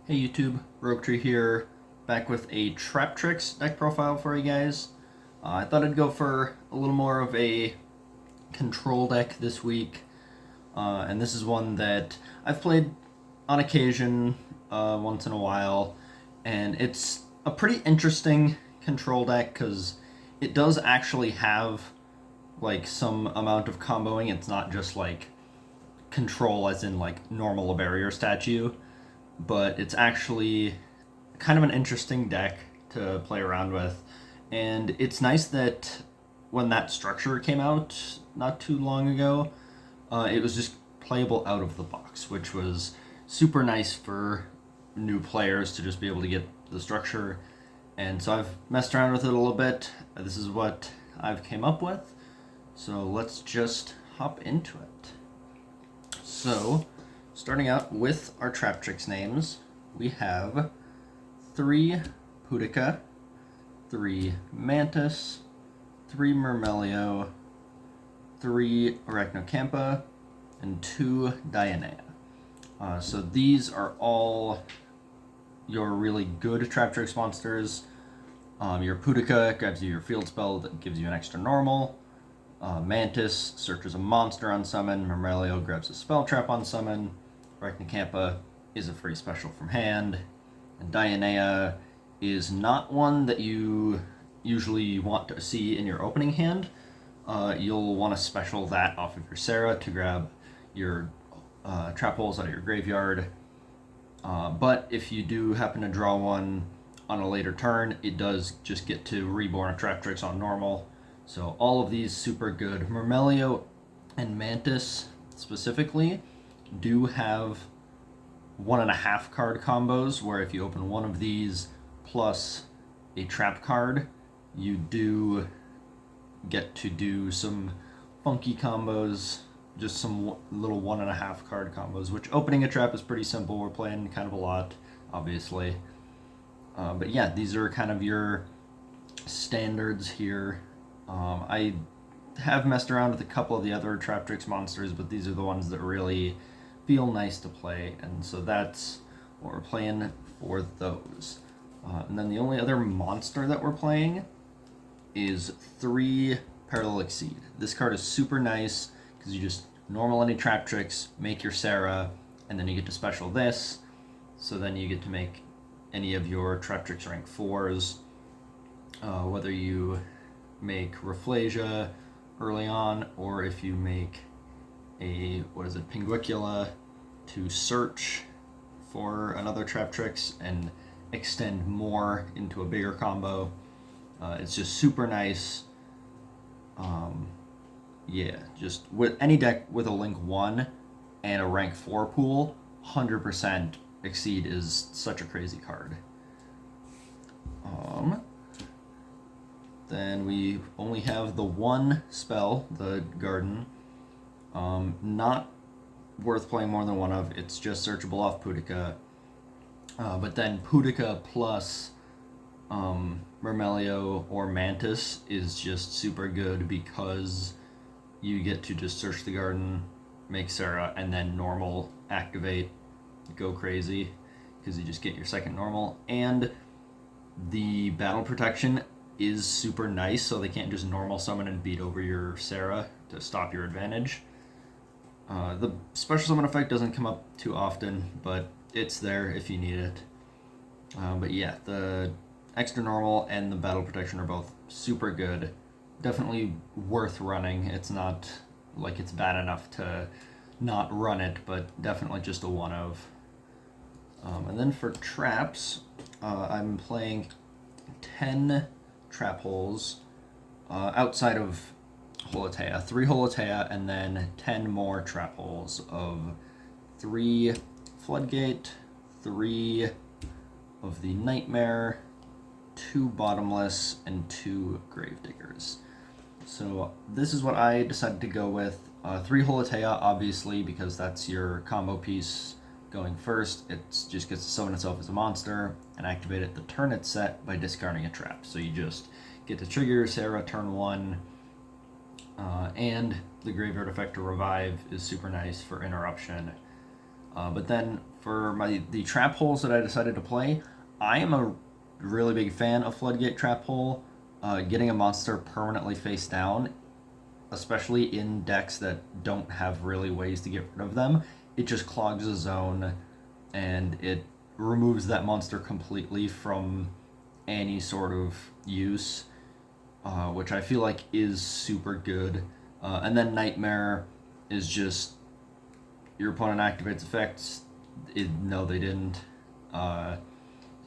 Hey YouTube, Roguetree here, back with a Traptrix deck profile for you guys. I thought I'd go for a little more of a control deck this week, and this is one that I've played on occasion, once in a while, and it's a pretty interesting control deck because it does actually have like some amount of comboing. It's not just like control as in like normal a barrier statue, but it's actually kind of an interesting deck to play around with. And it's nice that when that structure came out not too long ago, it was just playable out of the box, which was super nice for new players to just be able to get the structure. And so I've messed around with it a little bit. This is what I've came up with. So let's just hop into it. So, starting out with our Traptrix names, we have 3 Pudica, 3 Mantis, 3 Myrmelio, 3 Arachnocampa, and 2 Dionea. So these are all your really good Traptrix monsters. Your Pudica grabs you your field spell that gives you an extra normal. Mantis searches a monster on summon. Myrmelio grabs a spell trap on summon. Arachnocampa is a free special from hand. And Dionea is not one that you usually want to see in your opening hand. You'll want to special that off of your Sarah to grab your trap holes out of your graveyard. But if you do happen to draw one on a later turn, it does just get to reborn a Traptrix on normal. So all of these super good. Myrmelio and Mantis specifically do have 1.5 card combos where if you open one of these plus a trap card, you do get to do some funky combos, just some little 1.5 card combos, which opening a trap is pretty simple. We're playing kind of a lot, obviously. But yeah, these are kind of your standards here. I have messed around with a couple of the other Traptrix monsters, but these are the ones that really feel nice to play, and so that's what we're playing for those. And then the only other monster that we're playing is 3 Parallel Exceed. This card is super nice because you just normal any Traptrix, make your Sarah, and then you get to special this, so then you get to make any of your Traptrix rank 4s, whether you make Rafflesia early on, or if you make a, Pinguicula to search for another Traptrix and extend more into a bigger combo. It's just super nice. Yeah, just with any deck with a Link 1 and a rank 4 pool, 100% Exceed is such a crazy card. Then we only have the one spell, the Garden. Not worth playing more than one of. It's just searchable off Pudica. But then Pudica plus Myrmelio or Mantis is just super good because you get to just search the Garden, make Sarah, and then normal activate, go crazy, because you just get your second normal. And the battle protection is super nice, so they can't just normal summon and beat over your Sarah to stop your advantage. The special summon effect doesn't come up too often, but it's there if you need it. But yeah, the extra normal and the battle protection are both super good. Definitely worth running. It's not like it's bad enough to not run it, but definitely just a one of. And then for traps, I'm playing 10 trap holes outside of Holotea. 3 Holotea, and then 10 more trap holes of 3 Floodgate, 3 of the Nightmare, 2 Bottomless, and 2 Gravediggers. So this is what I decided to go with. 3 Holotea, obviously, because that's your combo piece going first. It just gets to summon itself as a monster and activate it the turn it's set by discarding a trap. So you just get to trigger your Sarah turn 1, and the graveyard effect to revive is super nice for interruption. But then for the trap holes that I decided to play, I am a really big fan of Floodgate Trap Hole. Getting a monster permanently face down, especially in decks that don't have really ways to get rid of them, it just clogs the zone and it removes that monster completely from any sort of use, which I feel like is super good. And then Nightmare is just your opponent activates effects. No, they didn't.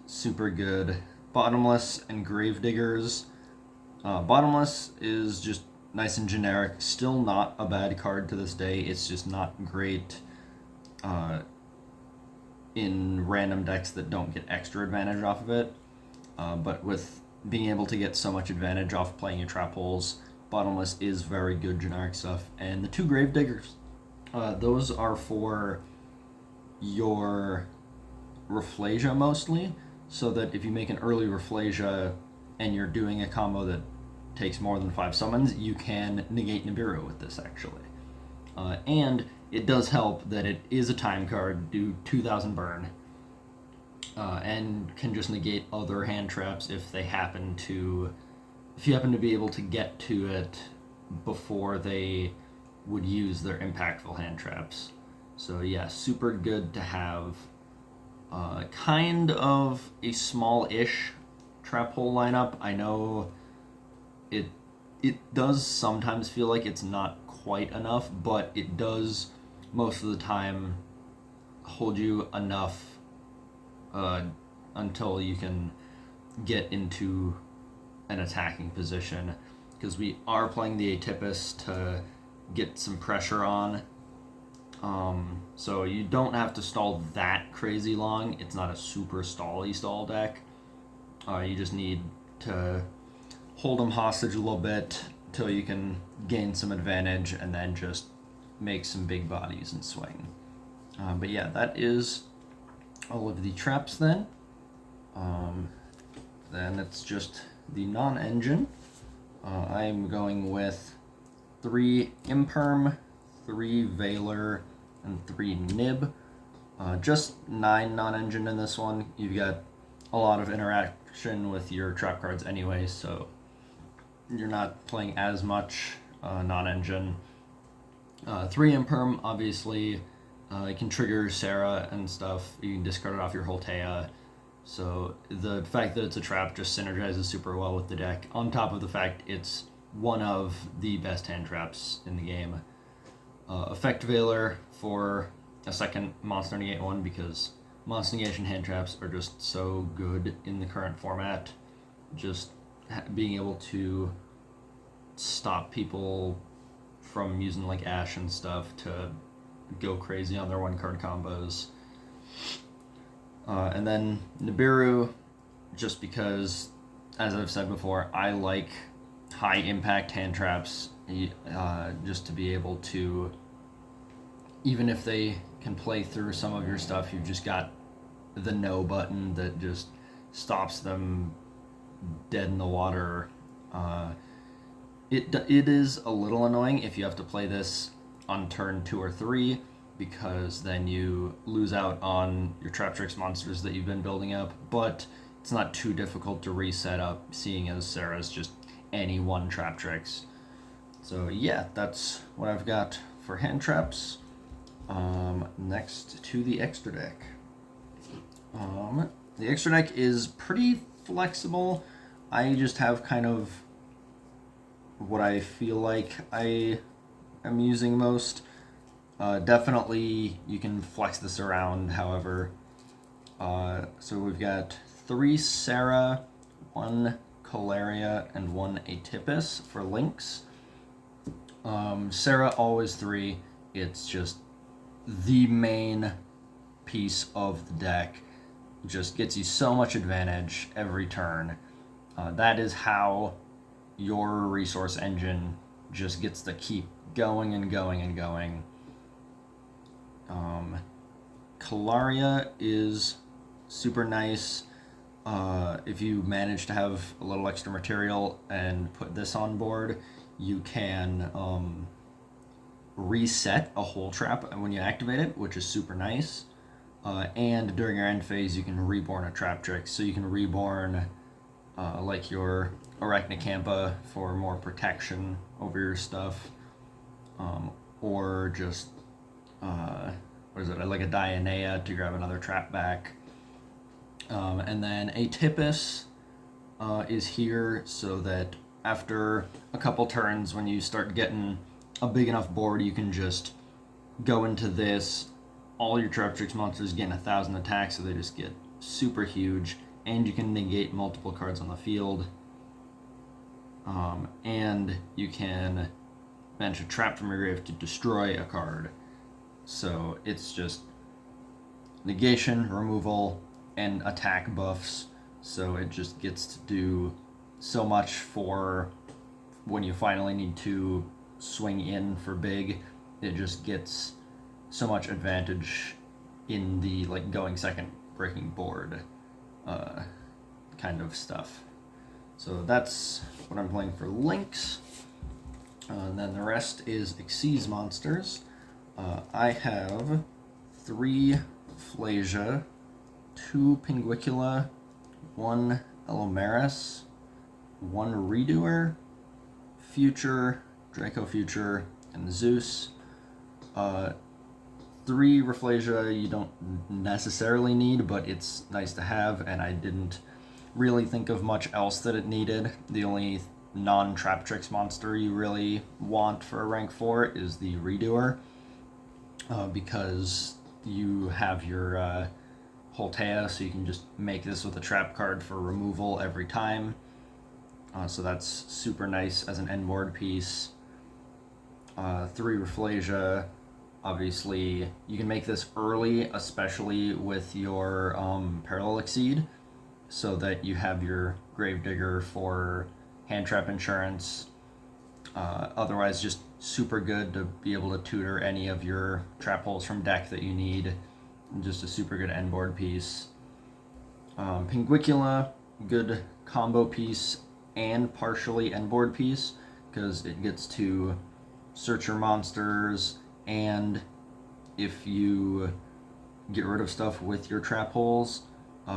Super good. Bottomless and Gravediggers. Bottomless is just nice and generic. Still not a bad card to this day. It's just not great in random decks that don't get extra advantage off of it. But with being able to get so much advantage off playing your trap holes, Bottomless is very good generic stuff. And the two Gravediggers, those are for your Rafflesia mostly, so that if you make an early Rafflesia and you're doing a combo that takes more than 5 summons, you can negate Nibiru with this, actually. And it does help that it is a time card, do 2,000 burn, and can just negate other hand traps if you happen to be able to get to it before they would use their impactful hand traps. So yeah, super good to have. Kind of a small-ish trap hole lineup. I know it does sometimes feel like it's not quite enough, but it does most of the time hold you enough until you can get into an attacking position, because we are playing the Atypus to get some pressure on. So you don't have to stall that crazy long. It's not a super stall deck. You just need to hold them hostage a little bit until you can gain some advantage and then just make some big bodies and swing. But yeah, that is all of the traps then. Then it's just the non-engine. I'm going with 3 Imperm, 3 Veiler, and 3 Nib. Just 9 non-engine in this one. You've got a lot of interaction with your trap cards anyway, so you're not playing as much non-engine. 3 Imperm, obviously, it can trigger Sarah and stuff. You can discard it off your Holtea. So the fact that it's a trap just synergizes super well with the deck, on top of the fact it's one of the best hand traps in the game. Effect Veiler for a second monster negate one, because monster negation hand traps are just so good in the current format. Just being able to stop people from using like Ash and stuff to go crazy on their 1-card combos. And then Nibiru, just because, as I've said before, I like high impact hand traps, just to be able to, even if they can play through some of your stuff, you've just got the no button that just stops them dead in the water. It is a little annoying if you have to play this on turn 2 or 3, because then you lose out on your Traptrix monsters that you've been building up, but it's not too difficult to reset up, seeing as Sarah's just any one Traptrix. So yeah, that's what I've got for hand traps. Next to the extra deck. The extra deck is pretty flexible. I just have kind of what I feel like I am using most. Definitely you can flex this around, however. So we've got 3 Sarah, 1 Colaria, and 1 Atypus for links. Sarah, always 3. It's just the main piece of the deck. Just gets you so much advantage every turn. That is how your resource engine just gets to keep going and going and going. Colaria is super nice. If you manage to have a little extra material and put this on board, you can reset a hole trap when you activate it, which is super nice. And during your end phase, you can reborn a Traptrix. So you can reborn like your Arachnacampa for more protection over your stuff, or just what is it, like a Dionea to grab another trap back. And then a Tippus is here so that after a couple turns, when you start getting a big enough board, you can just go into this. All your Traptrix monsters gain 1,000 attacks, so they just get super huge, and you can negate multiple cards on the field. And you can bench a trap from your grave to destroy a card. So it's just negation, removal, and attack buffs. So it just gets to do so much for when you finally need to swing in for big. It just gets so much advantage in the like going second breaking board kind of stuff. So that's what I'm playing for links. And then the rest is Xyz monsters. I have 3 Flasia, 2 Pinguicula, 1 Elomeris, 1 Redoer, Future, Draco Future, and Zeus. 3 Rafflesia you don't necessarily need, but it's nice to have, and I didn't really think of much else that it needed. The only non-Traptrix monster you really want for a rank 4 is the Redoer, because you have your Holtea, so you can just make this with a trap card for removal every time. So that's super nice as an end board piece. 3 Rafflesia. Obviously, you can make this early, especially with your Parallel Exceed, so that you have your Gravedigger for hand trap insurance. Otherwise, just super good to be able to tutor any of your trap holes from deck that you need. Just a super good end board piece. Pinguicula, good combo piece and partially end board piece, because it gets to search your monsters, and if you get rid of stuff with your trap holes,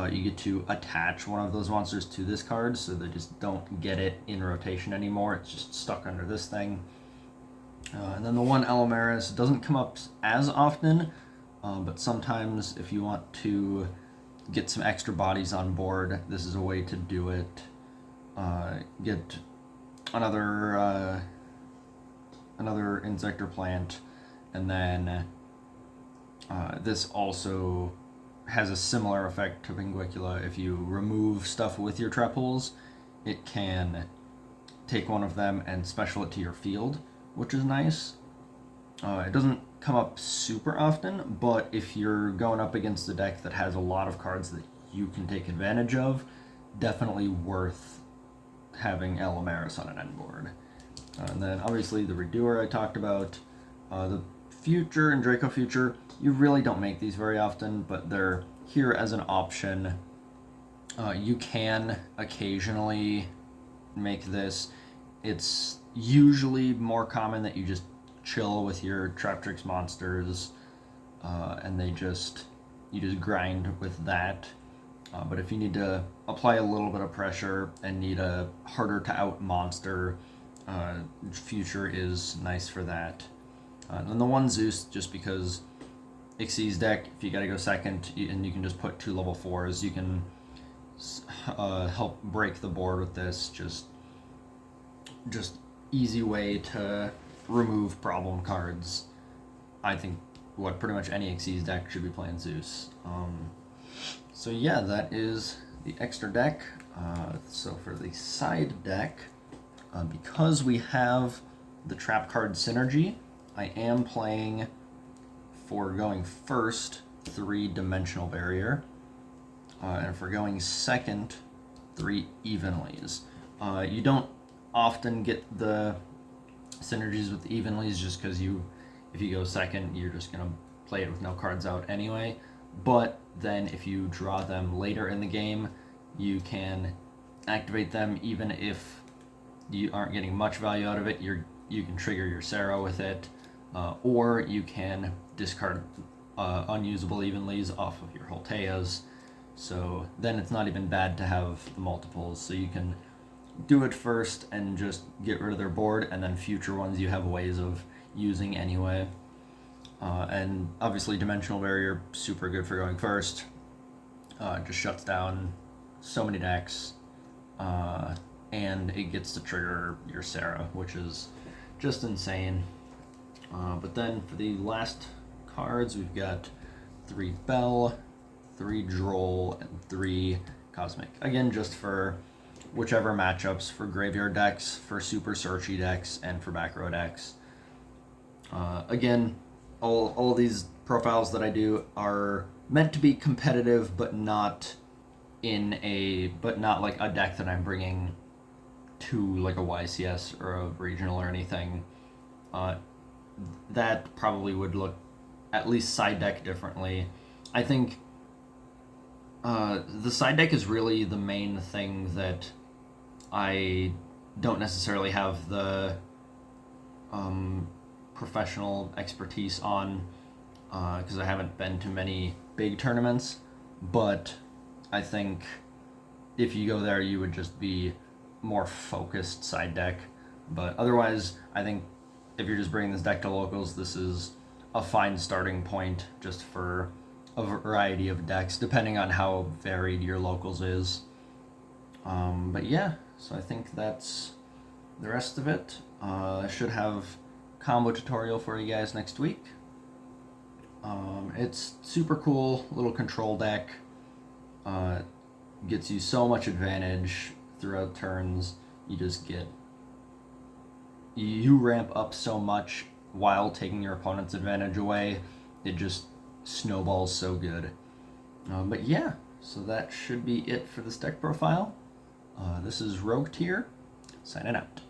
you get to attach one of those monsters to this card, so they just don't get it in rotation anymore. It's just stuck under this thing. And then the 1 Elomeris doesn't come up as often, but sometimes if you want to get some extra bodies on board, this is a way to do it. Get another insect or plant, and then this also has a similar effect to Pinguicula. If you remove stuff with your trap holes, it can take one of them and special it to your field, which is nice. It doesn't come up super often, but if you're going up against a deck that has a lot of cards that you can take advantage of, definitely worth having Elomeris on an end board. And then obviously the Redoer I talked about. The Future and Draco Future, you really don't make these very often, but they're here as an option. You can occasionally make this. It's usually more common that you just chill with your Traptrix monsters, and you just grind with that. But if you need to apply a little bit of pressure and need a harder to out monster, Future is nice for that. And the 1 Zeus, just because Xyz deck, if you gotta go second and you can just put 2 level 4s, you can help break the board with this. Just easy way to remove problem cards. I think pretty much any Xyz deck should be playing Zeus. So yeah, that is the extra deck. So for the side deck, because we have the trap card synergy, I am playing, for going first, 3 Dimensional Barrier, and for going second, 3 Evenlies. You don't often get the synergies with the Evenlies just because if you go second, you're just going to play it with no cards out anyway. But then if you draw them later in the game, you can activate them even if you aren't getting much value out of it. You can trigger your Sarah with it. or you can discard unusable evenlies off of your Holteas. So then it's not even bad to have the multiples. So you can do it first and just get rid of their board, and then future ones you have ways of using anyway. And obviously Dimensional Barrier, super good for going first. Just shuts down so many decks, and it gets to trigger your Sarah, which is just insane. But then for the last cards, we've got 3 Bell, 3 Droll, and 3 Cosmic. Again, just for whichever matchups, for graveyard decks, for super searchy decks, and for back row decks. Again, all these profiles that I do are meant to be competitive, but not like a deck that I'm bringing to like a YCS or a regional or anything. That probably would look at least side deck differently. I think the side deck is really the main thing that I don't necessarily have the professional expertise on, because I haven't been to many big tournaments, but I think if you go there you would just be more focused side deck. But otherwise, I think if you're just bringing this deck to locals, this is a fine starting point just for a variety of decks, depending on how varied your locals is. But yeah, so I think that's the rest of it. I should have combo tutorial for you guys next week. It's super cool little control deck. Gets you so much advantage throughout turns. You ramp up so much while taking your opponent's advantage away. It just snowballs so good. But yeah, so that should be it for this deck profile. This is Rogue Tier, signing out.